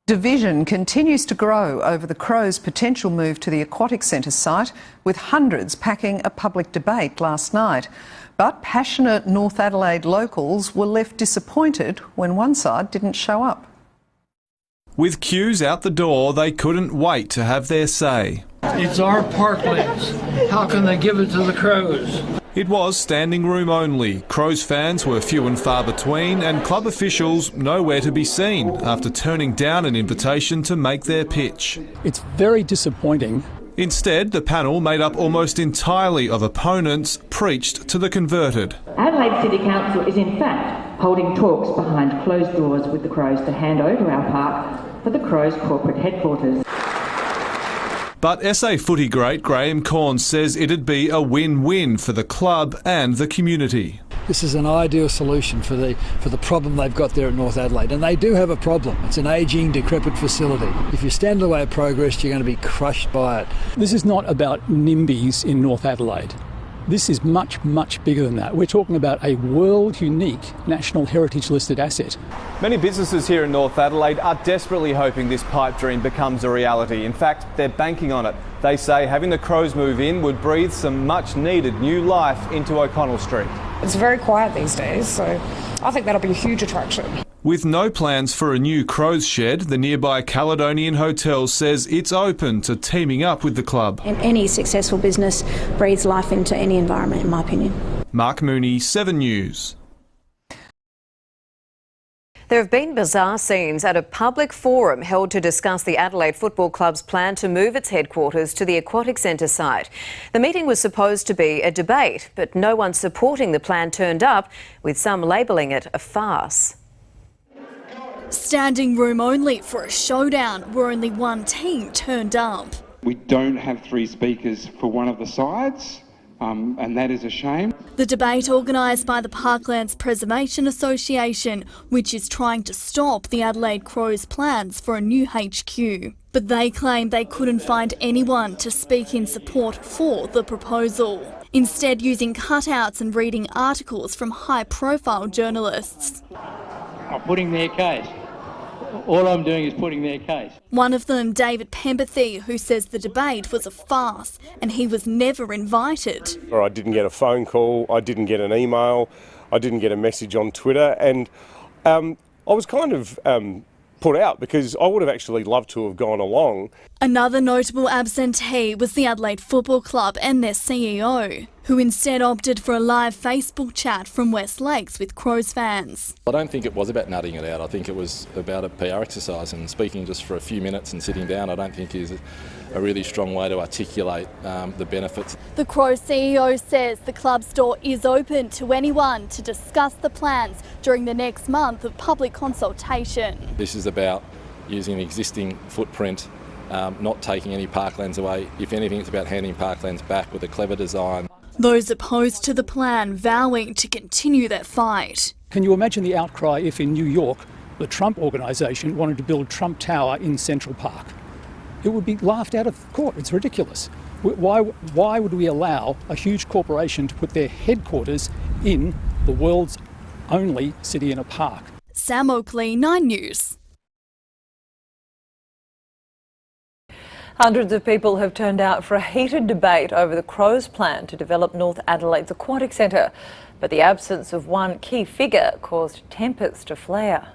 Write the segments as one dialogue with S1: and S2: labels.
S1: Division continues to grow over the Crows' potential move to the Aquatic Centre site, with hundreds packing a public debate last night. But passionate North Adelaide locals were left disappointed when one side didn't show up.
S2: With queues out the door, they couldn't wait to have their say.
S3: It's our parklands. How can they give it to the Crows?
S2: It was standing room only. Crows fans were few and far between, and club officials nowhere to be seen after turning down an invitation to make their pitch.
S4: It's very disappointing.
S2: Instead, the panel, made up almost entirely of opponents, preached to the converted.
S5: Adelaide City Council is in fact holding talks behind closed doors with the Crows to hand over our park for the Crows corporate headquarters.
S2: But SA footy great Graham Corn says it'd be a win-win for the club and the community.
S4: This is an ideal solution for the problem they've got there at North Adelaide, and they do have a problem. It's an ageing, decrepit facility. If you stand in the way of progress, you're going to be crushed by it. This is not about NIMBYs in North Adelaide. This is much, much bigger than that. We're talking about a world-unique National Heritage listed asset.
S6: Many businesses here in North Adelaide are desperately hoping this pipe dream becomes a reality. In fact, they're banking on it. They say having the Crows move in would breathe some much-needed new life into O'Connell Street.
S7: It's very quiet these days, so I think that'll be a huge attraction.
S2: With no plans for a new Crows shed, the nearby Caledonian Hotel says it's open to teaming up with the club.
S8: And any successful business breathes life into any environment, in my opinion.
S2: Mark Mooney, 7 News.
S9: There have been bizarre scenes at a public forum held to discuss the Adelaide Football Club's plan to move its headquarters to the Aquatic Centre site. The meeting was supposed to be a debate, but no one supporting the plan turned up, with some labelling it a farce.
S10: Standing room only for a showdown where only one team turned up.
S11: We don't have 3 speakers for one of the sides, and that is a shame.
S10: The debate organised by the Parklands Preservation Association, which is trying to stop the Adelaide Crows' plans for a new HQ. But they claim they couldn't find anyone to speak in support for the proposal, instead using cutouts and reading articles from high-profile journalists.
S12: I'm putting their case. All I'm doing is putting their case.
S10: One of them, David Pempathy, who says the debate was a farce and he was never invited.
S13: Or I didn't get a phone call, I didn't get an email, I didn't get a message on Twitter, and I was kind of put out because I would have actually loved to have gone along.
S10: Another notable absentee was the Adelaide Football Club and their CEO, who instead opted for a live Facebook chat from West Lakes with Crows fans.
S14: I don't think it was about nutting it out. I think it was about a PR exercise, and speaking just for a few minutes and sitting down I don't think is a really strong way to articulate the benefits.
S10: The Crows CEO says the club's door is open to anyone to discuss the plans during the next month of public consultation.
S14: This is about using an existing footprint, not taking any parklands away. If anything, it's about handing parklands back with a clever design.
S10: Those opposed to the plan vowing to continue their fight.
S4: Can you imagine the outcry if in New York the Trump organisation wanted to build Trump Tower in Central Park? It would be laughed out of court. It's ridiculous. Why would we allow a huge corporation to put their headquarters in the world's only city in a park?
S10: Sam Oakley, 9 News.
S15: Hundreds of people have turned out for a heated debate over the Crows' plan to develop North Adelaide's Aquatic Centre. But the absence of one key figure caused tempers to flare.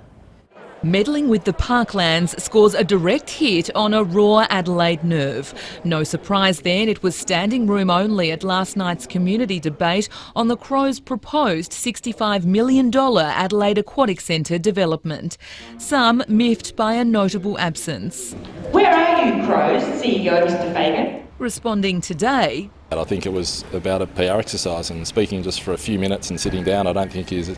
S16: Meddling with the parklands scores a direct hit on a raw Adelaide nerve. No surprise then, it was standing room only at last night's community debate on the Crows' proposed $65 million Adelaide Aquatic Centre development. Some miffed by a notable absence.
S5: Where are you, Crows? CEO Mr Fagan.
S16: Responding today,
S14: I think it was about a PR exercise, and speaking just for a few minutes and sitting down I don't think is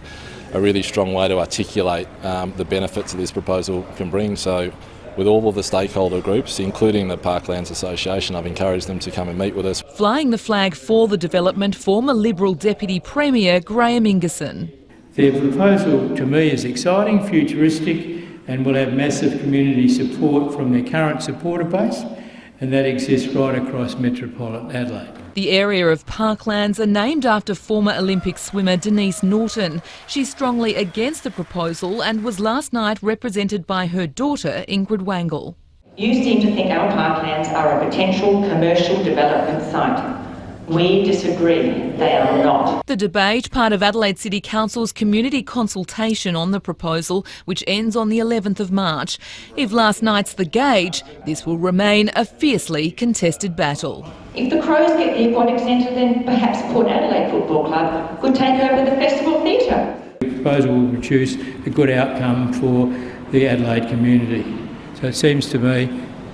S14: a really strong way to articulate the benefits that this proposal can bring. So with all of the stakeholder groups, including the Parklands Association, I've encouraged them to come and meet with us.
S16: Flying the flag for the development, former Liberal Deputy Premier Graham Ingerson.
S12: Their proposal to me is exciting, futuristic, and will have massive community support from their current supporter base, and that exists right across metropolitan Adelaide.
S16: The area of Parklands are named after former Olympic swimmer Denise Norton. She's strongly against the proposal and was last night represented by her daughter, Ingrid Wangle.
S5: You seem to think our parklands are a potential commercial development site. We disagree. They are not.
S16: The debate, part of Adelaide City Council's community consultation on the proposal, which ends on the 11th of March. If last night's the gauge, this will remain a fiercely contested battle.
S5: If the Crows get the aquatic centre, then perhaps Port Adelaide Football Club could take over the Festival Theatre.
S12: The proposal will produce a good outcome for the Adelaide community. So it seems to me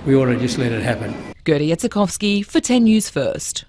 S12: we ought to just let it happen.
S16: Gertie Etzikovsky for 10 News First.